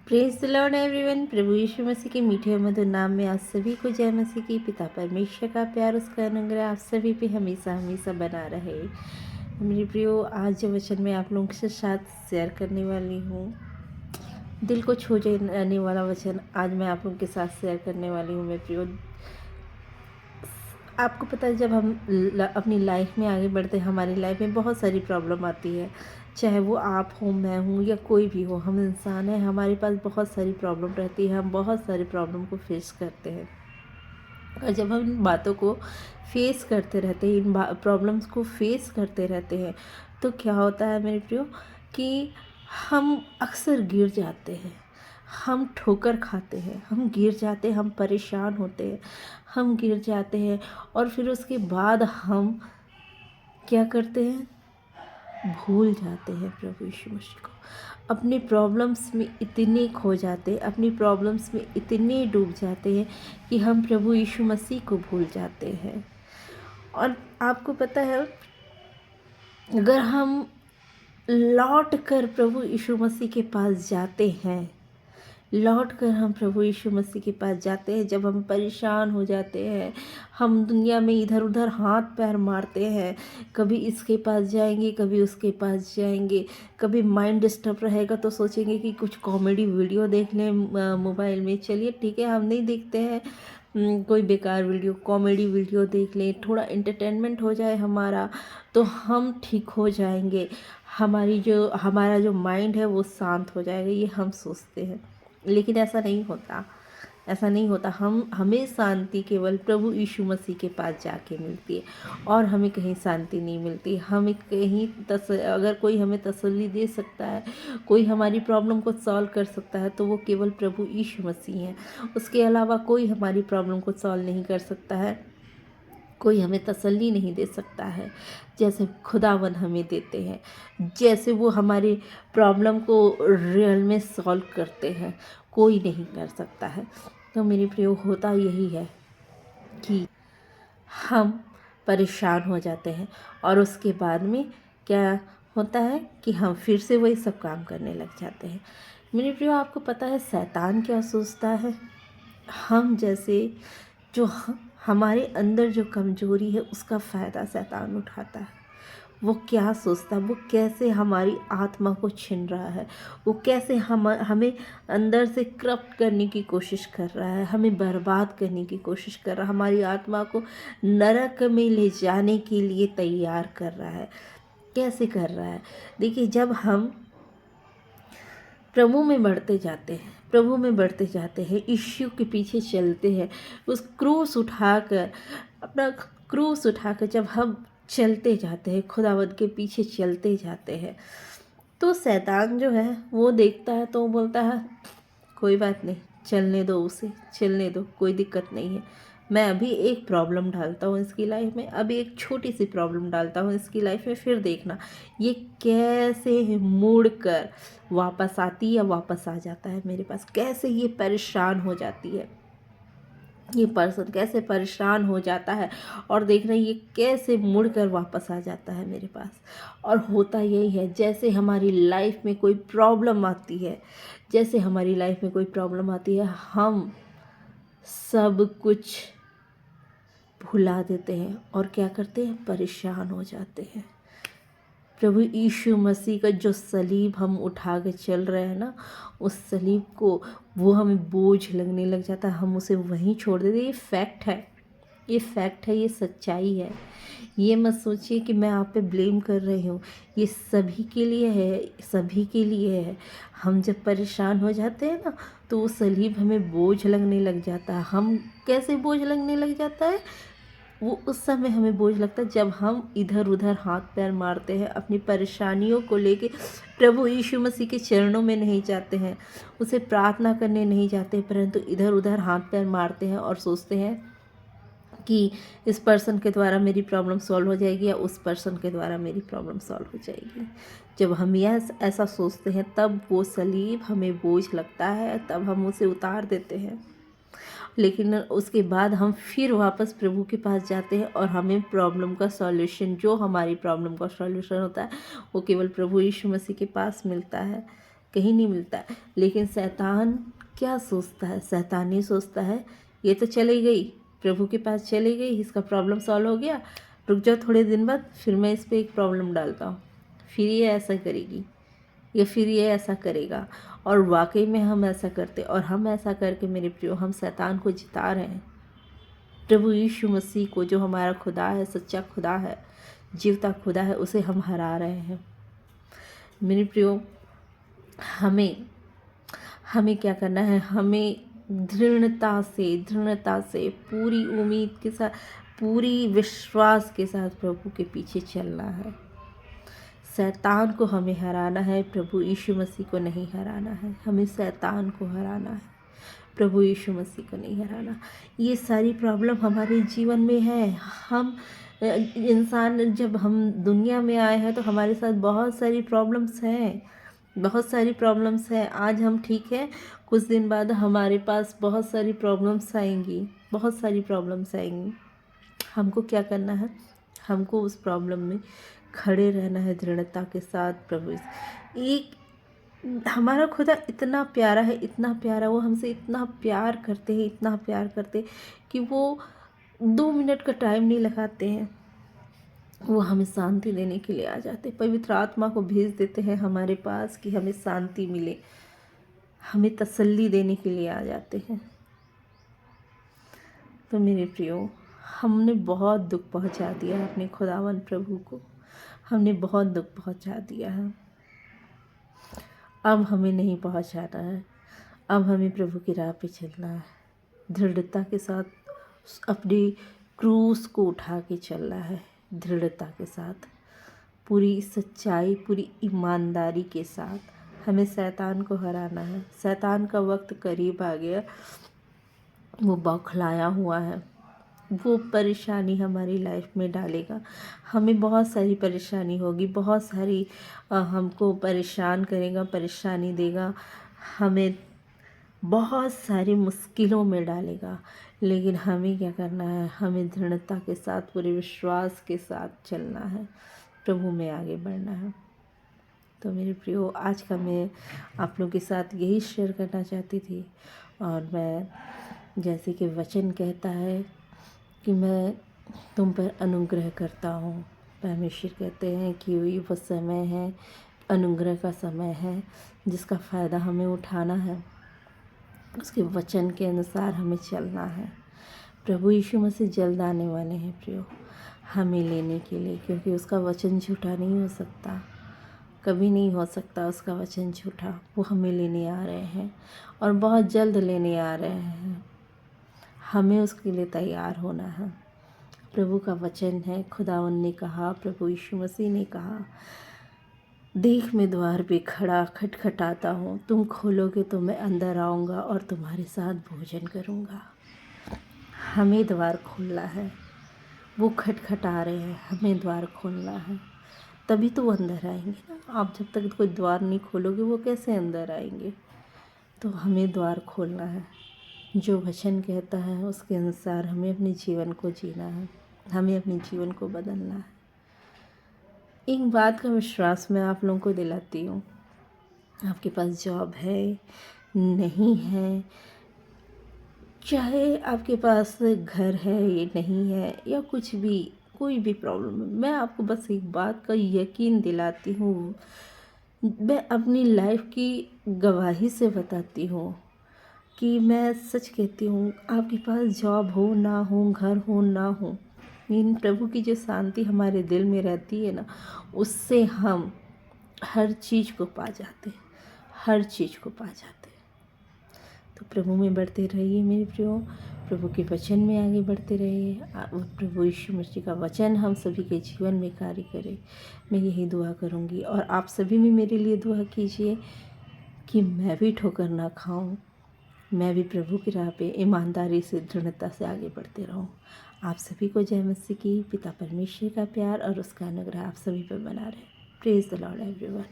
Praise the Lord everyone. प्रभु यीशु मसीह के मीठे और मधुर नाम में आप सभी को जय मसीह की। पिता परमेश्वर का प्यार, उसका अनुग्रह आप सभी पे हमेशा हमेशा बना रहे। मेरे प्रियो, आज जो वचन मैं आप लोगों के साथ शेयर करने वाली हूँ, दिल को छू जाने वाला वचन आज मैं आप लोगों के साथ शेयर करने वाली हूँ। मेरे प्रियो, आपको पता है, जब हम अपनी लाइफ में आगे बढ़ते हैं, हमारी लाइफ में बहुत सारी प्रॉब्लम आती है। चाहे वो आप हो, मैं हूँ या कोई भी हो, हम इंसान हैं, हमारे पास बहुत सारी प्रॉब्लम रहती है। हम बहुत सारी प्रॉब्लम को फेस करते हैं और जब हम इन बातों को फेस करते रहते हैं, इन प्रॉब्लम्स को फेस करते रहते हैं, तो क्या होता है मेरे प्रियो कि हम अक्सर गिर जाते हैं, हम ठोकर खाते हैं, हम गिर जाते हैं, हम परेशान होते हैं, हम गिर जाते हैं और फिर उसके बाद हम क्या करते हैं, भूल जाते हैं प्रभु यीशु मसीह को। अपनी प्रॉब्लम्स में इतने खो जाते हैं, अपनी प्रॉब्लम्स में इतने डूब जाते हैं कि हम प्रभु यीशु मसीह को भूल जाते हैं। और आपको पता है, अगर हम लौट कर प्रभु यीशु मसीह के पास जाते हैं, लौट कर हम प्रभु यीशु मसीह के पास जाते हैं, जब हम परेशान हो जाते हैं, हम दुनिया में इधर उधर हाथ पैर मारते हैं, कभी इसके पास जाएंगे, कभी उसके पास जाएंगे, कभी माइंड डिस्टर्ब रहेगा तो सोचेंगे कि कुछ कॉमेडी वीडियो देख लें मोबाइल में। चलिए ठीक है, हम नहीं देखते हैं कोई बेकार वीडियो, कॉमेडी वीडियो देख लें, थोड़ा एंटरटेनमेंट हो जाए हमारा, तो हम ठीक हो जाएंगे। हमारा जो माइंड है वो शांत हो जाएगा, ये हम सोचते हैं। लेकिन ऐसा नहीं होता, ऐसा नहीं होता। हमें शांति केवल प्रभु यीशु मसीह के पास जाके मिलती है और हमें कहीं शांति नहीं मिलती। हमें कहीं अगर कोई हमें तसल्ली दे सकता है, कोई हमारी प्रॉब्लम को सॉल्व कर सकता है, तो वो केवल प्रभु यीशु मसीह हैं। उसके अलावा कोई हमारी प्रॉब्लम को सॉल्व नहीं कर सकता है, कोई हमें तसल्ली नहीं दे सकता है जैसे खुदावन हमें देते हैं, जैसे वो हमारी प्रॉब्लम को रियल में सॉल्व करते हैं, कोई नहीं कर सकता है। तो मेरे प्रियो, होता यही है कि हम परेशान हो जाते हैं और उसके बाद में क्या होता है कि हम फिर से वही सब काम करने लग जाते हैं। मेरे प्रियो, आपको पता है शैतान क्या सोचता है? हम जैसे जो हमारे अंदर जो कमजोरी है, उसका फ़ायदा शैतान उठाता है। वो क्या सोचता है, वो कैसे हमारी आत्मा को छीन रहा है, वो कैसे हमें अंदर से करप्ट करने की कोशिश कर रहा है, हमें बर्बाद करने की कोशिश कर रहा है, हमारी आत्मा को नरक में ले जाने के लिए तैयार कर रहा है। कैसे कर रहा है? देखिए, जब हम प्रभु में बढ़ते जाते हैं, प्रभु में बढ़ते जाते हैं, यीशु के पीछे चलते हैं, उस क्रूस उठाकर, अपना क्रूस उठाकर जब हम चलते जाते हैं, खुदावंद के पीछे चलते जाते हैं, तो शैतान जो है वो देखता है तो बोलता है, कोई बात नहीं, चलने दो उसे, चलने दो, कोई दिक्कत नहीं है। मैं अभी एक प्रॉब्लम डालता हूँ इसकी लाइफ में, अभी एक छोटी सी प्रॉब्लम डालता हूँ इसकी लाइफ में, फिर देखना ये कैसे मुड़ कर वापस आती या वापस आ जाता है मेरे पास, कैसे ये परेशान हो जाती है, ये पर्सन कैसे परेशान हो जाता है, और देख रहे हैं ये कैसे मुड़कर वापस आ जाता है मेरे पास। और होता यही है, जैसे हमारी लाइफ में कोई प्रॉब्लम आती है, जैसे हमारी लाइफ में कोई प्रॉब्लम आती है, हम सब कुछ भुला देते हैं और क्या करते हैं, परेशान हो जाते हैं। प्रभु यीशु मसीह का जो सलीब हम उठा के चल रहे हैं ना, उस सलीब को वो हमें बोझ लगने लग जाता है, हम उसे वहीं छोड़ देते हैं। ये फैक्ट है, ये फैक्ट है, ये सच्चाई है। ये मत सोचिए कि मैं आप पे ब्लेम कर रही हूँ, ये सभी के लिए है, सभी के लिए है। हम जब परेशान हो जाते हैं ना, तो वो सलीब हमें बोझ लगने लग जाता है। हम कैसे बोझ लगने लग जाता है? वो उस समय हमें बोझ लगता है जब हम इधर उधर हाथ पैर मारते हैं, अपनी परेशानियों को लेके प्रभु यीशु मसीह के चरणों में नहीं जाते हैं, उसे प्रार्थना करने नहीं जाते, परंतु इधर उधर हाथ पैर मारते हैं और सोचते हैं कि इस पर्सन के द्वारा मेरी प्रॉब्लम सॉल्व हो जाएगी या उस पर्सन के द्वारा मेरी प्रॉब्लम सॉल्व हो जाएगी। जब हम यह ऐसा सोचते हैं, तब वो सलीब हमें बोझ लगता है, तब हम उसे उतार देते हैं। लेकिन उसके बाद हम फिर वापस प्रभु के पास जाते हैं और हमें प्रॉब्लम का सॉल्यूशन, जो हमारी प्रॉब्लम का सॉल्यूशन होता है, वो केवल प्रभु यीशु मसीह के पास मिलता है। कहीं नहीं मिलता है। लेकिन शैतान क्या सोचता है? शैतान ये सोचता है ये तो चली गई, प्रभु के पास चली गई, इसका प्रॉब्लम सॉल्व हो गया, रुक जाओ थोड़े दिन बाद फिर मैं इस पर एक प्रॉब्लम डालता हूँ, फिर ये ऐसा करेगी या फिर ये ऐसा करेगा। और वाकई में हम ऐसा करते, और हम ऐसा करके मेरे प्रियो हम शैतान को जिता रहे हैं। प्रभु यीशु मसीह को, जो हमारा खुदा है, सच्चा खुदा है, जीवता खुदा है, उसे हम हरा रहे हैं। मेरे प्रियो, हमें क्या करना है? हमें दृढ़ता से पूरी उम्मीद के साथ, पूरी विश्वास के साथ प्रभु के पीछे चलना है। शैतान को हमें हराना है, प्रभु यीशु मसीह को नहीं हराना है। हमें शैतान को हराना है, प्रभु यीशु मसीह को नहीं हराना। ये सारी प्रॉब्लम हमारे जीवन में है। हम इंसान जब हम दुनिया में आए हैं तो हमारे साथ बहुत सारी प्रॉब्लम्स हैं, बहुत सारी प्रॉब्लम्स हैं। आज हम ठीक हैं, कुछ दिन बाद हमारे पास बहुत सारी प्रॉब्लम्स आएंगी, बहुत सारी प्रॉब्लम्स आएंगी। हमको क्या करना है? हमको उस प्रॉब्लम में खड़े रहना है दृढ़ता के साथ। प्रभु एक हमारा खुदा इतना प्यारा है, इतना प्यारा, वो हमसे इतना प्यार करते हैं, इतना प्यार करते कि वो 2 मिनट का टाइम नहीं लगाते हैं, वो हमें शांति देने के लिए आ जाते, पवित्र आत्मा को भेज देते हैं हमारे पास कि हमें शांति मिले, हमें तसल्ली देने के लिए आ जाते हैं। तो मेरे प्रियो, हमने बहुत दुख पहुंचा दिया है अपने खुदावन प्रभु को, हमने बहुत दुख पहुंचा दिया है। अब हमें नहीं पहुंचाना है, अब हमें प्रभु की राह पे चलना है, दृढ़ता के साथ अपनी क्रूस को उठा के चलना है, दृढ़ता के साथ, पूरी सच्चाई, पूरी ईमानदारी के साथ हमें शैतान को हराना है। शैतान का वक्त करीब आ गया, वो बौखलाया हुआ है, वो परेशानी हमारी लाइफ में डालेगा, हमें बहुत सारी परेशानी होगी, बहुत सारी हमको परेशान करेगा, परेशानी देगा, हमें बहुत सारी मुश्किलों में डालेगा। लेकिन हमें क्या करना है? हमें दृढ़ता के साथ, पूरे विश्वास के साथ चलना है, प्रभु में आगे बढ़ना है। तो मेरे प्रियो, आज का मैं आप लोगों के साथ यही शेयर करना चाहती थी। और मैं, जैसे कि वचन कहता है कि मैं तुम पर अनुग्रह करता हूँ, परमेश्वर कहते हैं कि वो समय है, अनुग्रह का समय है, जिसका फ़ायदा हमें उठाना है, उसके वचन के अनुसार हमें चलना है। प्रभु यीशु मसीह जल्द आने वाले हैं प्रियो, हमें लेने के लिए, क्योंकि उसका वचन झूठा नहीं हो सकता, कभी नहीं हो सकता उसका वचन झूठा। वो हमें लेने आ रहे हैं और बहुत जल्द लेने आ रहे हैं, हमें उसके लिए तैयार होना है। प्रभु का वचन है, खुदावन ने कहा, प्रभु यीशु मसीह ने कहा, देख मैं द्वार पे खड़ा खटखटाता हूँ, तुम खोलोगे तो मैं अंदर आऊँगा और तुम्हारे साथ भोजन करूँगा। हमें द्वार खोलना है, वो खटखटा रहे हैं, हमें द्वार खोलना है, तभी तो वो अंदर आएंगे ना। आप जब तक कोई द्वार नहीं खोलोगे वो कैसे अंदर आएंगे? तो हमें द्वार खोलना है, जो वचन कहता है उसके अनुसार हमें अपने जीवन को जीना है, हमें अपने जीवन को बदलना है। एक बात का विश्वास मैं आप लोगों को दिलाती हूँ, आपके पास जॉब है, नहीं है, चाहे आपके पास घर है ये नहीं है, या कुछ भी, कोई भी प्रॉब्लम है, मैं आपको बस एक बात का यकीन दिलाती हूँ, मैं अपनी लाइफ की गवाही से बताती हूँ कि मैं सच कहती हूँ, आपके पास जॉब हो ना हो, घर हो ना हो, इन प्रभु की जो शांति हमारे दिल में रहती है ना, उससे हम हर चीज़ को पा जाते, हर चीज़ को पा जाते। तो प्रभु में बढ़ते रहिए मेरे प्रियो, प्रभु के वचन में आगे बढ़ते रहिए, प्रभु यीशु मसीह का वचन हम सभी के जीवन में कार्य करे। मैं यही दुआ करूँगी, और आप सभी भी मेरे लिए दुआ कीजिए कि मैं भी ठोकर ना खाऊं, मैं भी प्रभु की राह पे ईमानदारी से, दृढ़ता से आगे बढ़ते रहूं। आप सभी को जय मसीह की, पिता परमेश्वर का प्यार और उसका अनुग्रह आप सभी पर बना रहे। Praise the Lord everyone.